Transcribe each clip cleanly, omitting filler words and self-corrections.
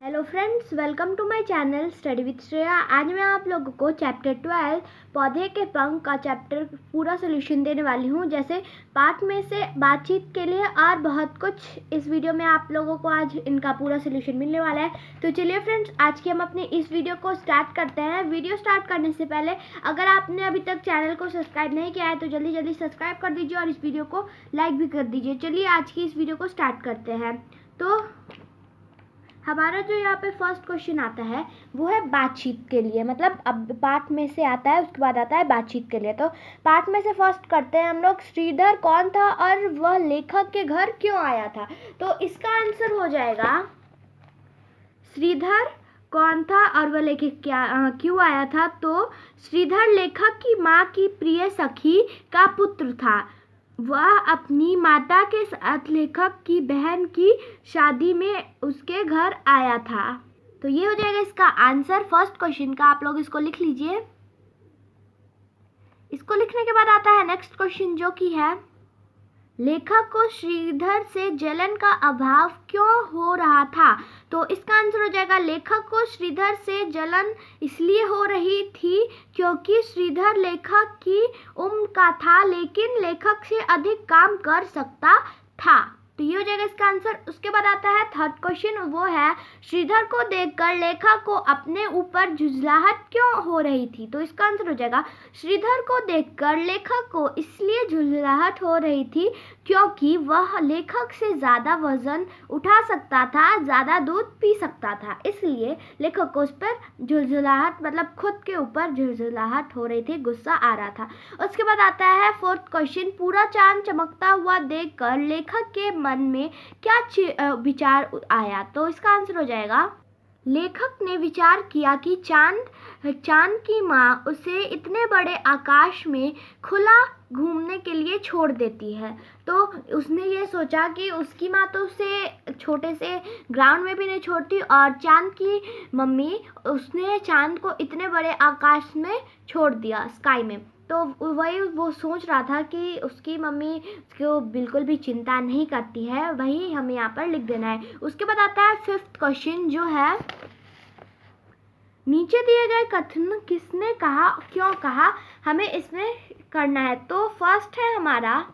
Hello friends, welcome to my channel study with Shreya. आज मैं आप लोगों को चैप्टर 12 पौधे के पंख का चैप्टर पूरा सोल्यूशन देने वाली हूं। जैसे पाठ में से बातचीत के लिए और बहुत कुछ इस वीडियो में आप लोगों को आज इनका पूरा सोल्यूशन मिलने वाला है। तो चलिए फ्रेंड्स, आज की हम अपनी इस वीडियो को स्टार्ट करते हैं। वीडियो स्टार्ट करने से पहले अगर आपने अभी तक चैनल को सब्सक्राइब नहीं किया है तो जल्दी जल्दी सब्सक्राइब कर दीजिए और इस वीडियो को लाइक भी कर दीजिए। चलिए आज की इस वीडियो को स्टार्ट करते हैं। तो हमारा जो यहाँ पे फर्स्ट क्वेश्चन आता है वो है बातचीत के लिए, मतलब अब पाठ में से आता है उसके बाद आता है बातचीत के लिए। तो पाठ में से फर्स्ट करते हैं हम लोग, श्रीधर कौन था और वह लेखक के घर क्यों आया था। तो इसका आंसर हो जाएगा श्रीधर कौन था और वह लेखक क्यों आया था। तो श्रीधर लेखक की माँ की प्रिय सखी का पुत्र था। वह अपनी माता के साथ लेखक की बहन की शादी में उसके घर आया था। तो ये हो जाएगा इसका आंसर फर्स्ट क्वेश्चन का। आप लोग इसको लिख लीजिए। इसको लिखने के बाद आता है नेक्स्ट क्वेश्चन, जो कि है लेखक को श्रीधर से जलन का अभाव क्यों हो रहा था। तो इसका आंसर हो जाएगा लेखक को श्रीधर से जलन इसलिए हो रही थी क्योंकि श्रीधर लेखक की उम्र का था लेकिन लेखक से अधिक काम कर सकता था। तो ये हो जाएगा इसका आंसर। उसके बाद आता है थर्ड क्वेश्चन, वो है श्रीधर को देखकर लेखक को अपने ऊपर झुंझलाहट क्यों हो रही थी। तो इसका आंसर हो जाएगा श्रीधर को देखकर लेखक को इसलिए झुंझलाहट हो रही थी क्योंकि वह लेखक से ज़्यादा वजन उठा सकता था, ज़्यादा दूध पी सकता था, इसलिए लेखक को उस पर झुंझलाहट मतलब खुद के ऊपर झुंझलाहट हो रही थी, गुस्सा आ रहा था। उसके बाद आता है फोर्थ क्वेश्चन, पूरा चांद चमकता हुआ देखकर लेखक के मन में क्या विचार आया। तो इसका आंसर हो जाएगा लेखक ने विचार किया कि चांद की माँ उसे इतने बड़े आकाश में खुला घूमने के लिए छोड़ देती है। तो उसने ये सोचा कि उसकी माँ तो उसे छोटे से ग्राउंड में भी नहीं छोड़ती और चांद की मम्मी उसने चांद को इतने बड़े आकाश में छोड़ दिया, स्काई में। तो वही वो सोच रहा था कि उसकी मम्मी उसको बिल्कुल भी चिंता नहीं करती है, वही हमें यहाँ पर लिख देना है। उसके बाद आता है फिफ्थ क्वेश्चन, जो है नीचे दिए गए कथन किसने कहा, क्यों कहा, हमें इसमें करना है। तो फर्स्ट है हमारा,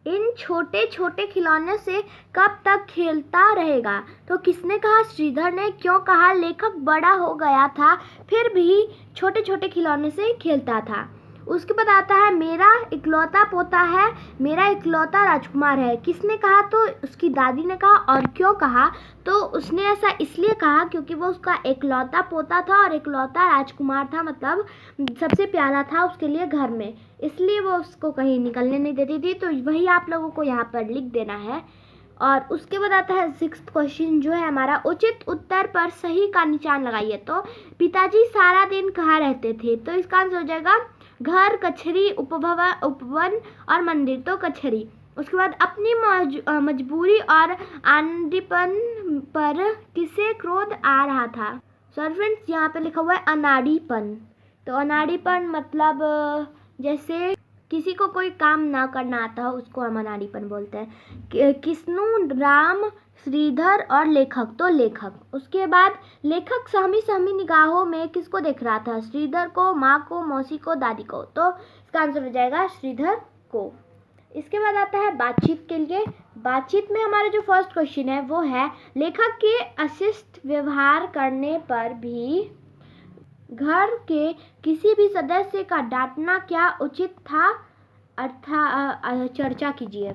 इन छोटे छोटे खिलौने से कब तक खेलता रहेगा। तो किसने कहा, श्रीधर ने। क्यों कहा, लेखक बड़ा हो गया था फिर भी छोटे छोटे खिलौने से खेलता था। उसके बाद आता है मेरा इकलौता पोता है, मेरा इकलौता राजकुमार है। किसने कहा, तो उसकी दादी ने कहा। और क्यों कहा, तो उसने ऐसा इसलिए कहा क्योंकि वो उसका इकलौता पोता था और इकलौता राजकुमार था, मतलब सबसे प्यारा था उसके लिए घर में, इसलिए वो उसको कहीं निकलने नहीं देती थी। तो वही आप लोगों को यहाँ पर लिख देना है। और उसके बाद आता है सिक्स्थ क्वेश्चन, जो है हमारा उचित उत्तर पर सही का निशान लगाइए। तो पिताजी सारा दिन कहाँ रहते थे। तो इसका आंसर हो जाएगा घर, कचहरी, उपवन और मंदिर। तो कचहरी। उसके बाद अपनी मजबूरी और आंधीपन पर किसे क्रोध आ रहा था। सॉरी फ्रेंड्स, यहाँ पे लिखा हुआ है अनाड़ीपन। तो अनाड़ीपन मतलब जैसे किसी को कोई काम ना करना आता हो उसको हम अनाड़ीपन बोलते हैं। किसनु, राम, श्रीधर और लेखक। तो लेखक। उसके बाद लेखक सहमी सहमी निगाहों में किसको देख रहा था, श्रीधर को, माँ को, मौसी को, दादी को। तो इसका आंसर हो जाएगा श्रीधर को। इसके बाद आता है बातचीत के लिए। बातचीत में हमारा जो फर्स्ट क्वेश्चन है वो है लेखक के अशिष्ट व्यवहार करने पर भी घर के किसी भी सदस्य का डांटना क्या उचित था, अर्थात चर्चा कीजिए।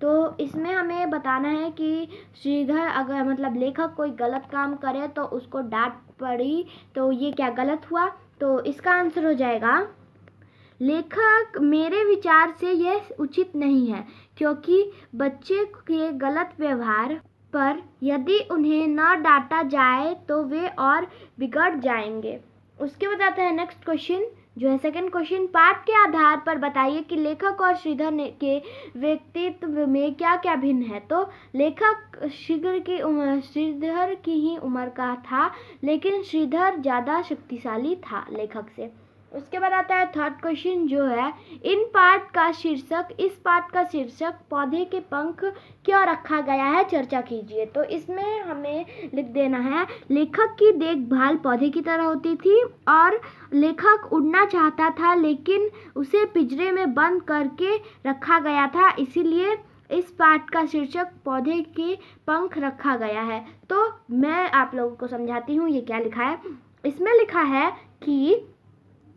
तो इसमें हमें बताना है कि श्रीधर अगर मतलब लेखक कोई गलत काम करे तो उसको डांट पड़ी, तो ये क्या गलत हुआ। तो इसका आंसर हो जाएगा लेखक, मेरे विचार से यह उचित नहीं है क्योंकि बच्चे के गलत व्यवहार पर यदि उन्हें न डांटा जाए तो वे और बिगड़ जाएंगे। उसके बाद आता है नेक्स्ट क्वेश्चन, जो है सेकंड क्वेश्चन, पाठ के आधार पर बताइए कि लेखक और श्रीधर के व्यक्तित्व में क्या क्या भिन्न है। तो लेखक श्रीधर की ही उम्र का था लेकिन श्रीधर ज़्यादा शक्तिशाली था लेखक से। उसके बाद आता है थर्ड क्वेश्चन जो है, इस पाठ का शीर्षक पौधे के पंख क्यों रखा गया है, चर्चा कीजिए। तो इसमें हमें लिख देना है, लेखक की देखभाल पौधे की तरह होती थी और लेखक उड़ना चाहता था लेकिन उसे पिंजरे में बंद करके रखा गया था, इसीलिए इस पाठ का शीर्षक पौधे के पंख रखा गया है। तो मैं आप लोगों को समझाती हूँ ये क्या लिखा है। इसमें लिखा है कि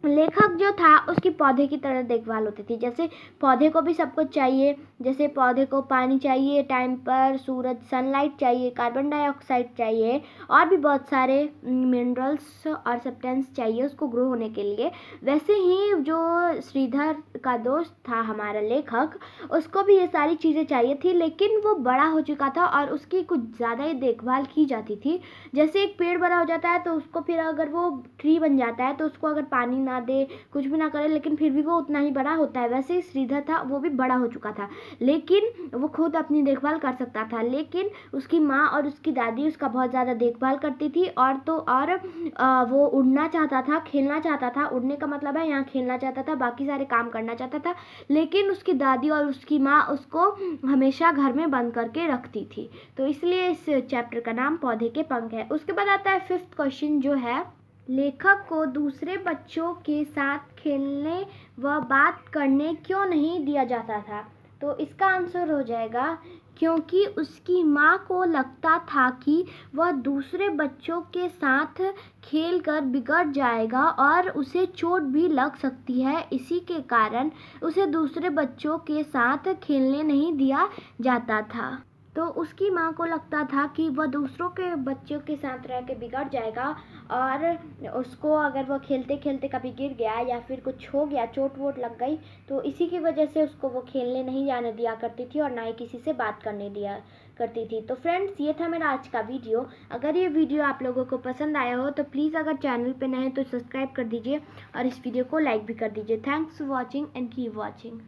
लेखक जो था उसकी पौधे की तरह देखभाल होती थी। जैसे पौधे को भी सब कुछ चाहिए, जैसे पौधे को पानी चाहिए टाइम पर, सूरज सनलाइट चाहिए, कार्बन डाइऑक्साइड चाहिए और भी बहुत सारे मिनरल्स और सब्सटेंस चाहिए उसको ग्रो होने के लिए। वैसे ही जो श्रीधर का दोस्त था हमारा लेखक, उसको भी ये सारी चीज़ें चाहिए थी, लेकिन वो बड़ा हो चुका था और उसकी कुछ ज़्यादा ही देखभाल की जाती थी। जैसे एक पेड़ बड़ा हो जाता है तो उसको फिर अगर वो ट्री बन जाता है तो उसको अगर पानी ना दे, कुछ भी ना करे, लेकिन फिर भी वो उतना ही बड़ा होता है। वैसे ही श्रीधर था, वो भी बड़ा हो चुका था लेकिन वो खुद अपनी देखभाल कर सकता था, लेकिन उसकी माँ और उसकी दादी उसका बहुत ज़्यादा देखभाल करती थी। और वो उड़ना चाहता था, खेलना चाहता था, उड़ने का मतलब है यहाँ खेलना चाहता था, बाकी सारे काम करना चाहता था, लेकिन उसकी दादी और उसकी माँ उसको हमेशा घर में बंद करके रखती थी। तो इसलिए इस चैप्टर का नाम पौधे के पंख है। उसके बाद आता है फिफ्थ क्वेश्चन जो है, लेखक को दूसरे बच्चों के साथ खेलने व बात करने क्यों नहीं दिया जाता था। तो इसका आंसर हो जाएगा, क्योंकि उसकी माँ को लगता था कि वह दूसरे बच्चों के साथ खेलकर बिगड़ जाएगा और उसे चोट भी लग सकती है, इसी के कारण उसे दूसरे बच्चों के साथ खेलने नहीं दिया जाता था। तो उसकी माँ को लगता था कि वह दूसरों के बच्चों के साथ रह के बिगड़ जाएगा और उसको अगर वह खेलते खेलते कभी गिर गया या फिर कुछ हो गया, चोट वोट लग गई, तो इसी की वजह से उसको वो खेलने नहीं जाने दिया करती थी और ना ही किसी से बात करने दिया करती थी। तो फ्रेंड्स, ये था मेरा आज का वीडियो। अगर ये वीडियो आप लोगों को पसंद आया हो तो प्लीज़ अगर चैनल पे नए हैं तो सब्सक्राइब कर दीजिए और इस वीडियो को लाइक भी कर दीजिए। Thanks for watching and keep watching.